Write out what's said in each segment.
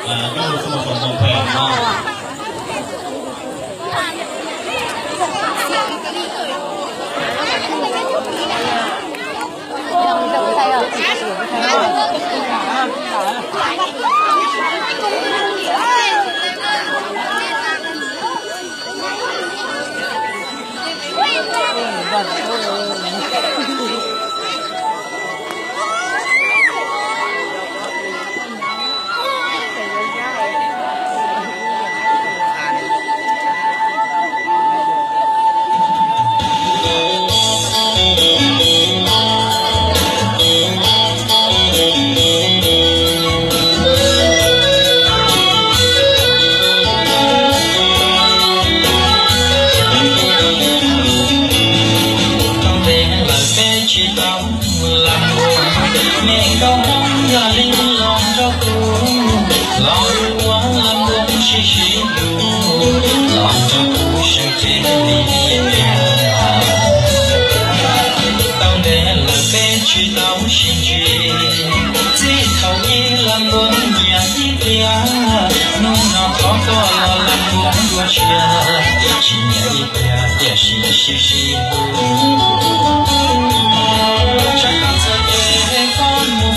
cái một số tổng thể nó mình không muốn là linh lòng cho cô lòng quá làm muốn chỉ đủ lòng cho cô sự trên đi tao để lời bên chỉ tao xin chuyện chỉ thầu như làm muốn nhà đi kia nung nào có làm muốn đua chia chỉ nhà đi kia để xin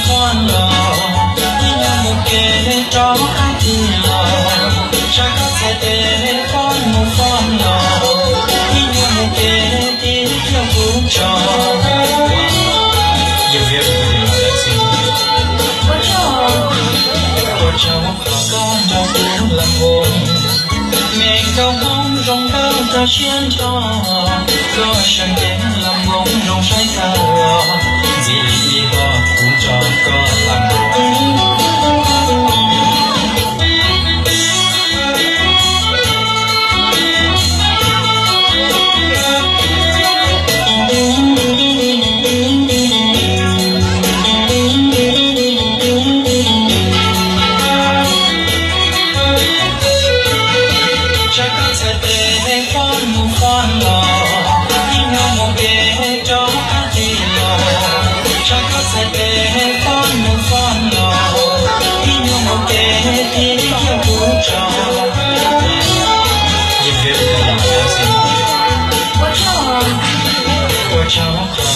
con lò đi nhau một kề cho anh đi lò chắc sẽ để con lò đi nhau một kề đi nhau cũng cho nhiều việc là xin cô cháu và con cháu cũng làm buồn mình không mong rong cao ra chiến cho có chẳng đến làm mong rong trái cao gì đó cũng cho có làm con lò đi nhau một kề cho anh đi lò chắc có sẽ để con lò đi nhau một kề đi nhau cũng cho nhiều việc là xin cô cháu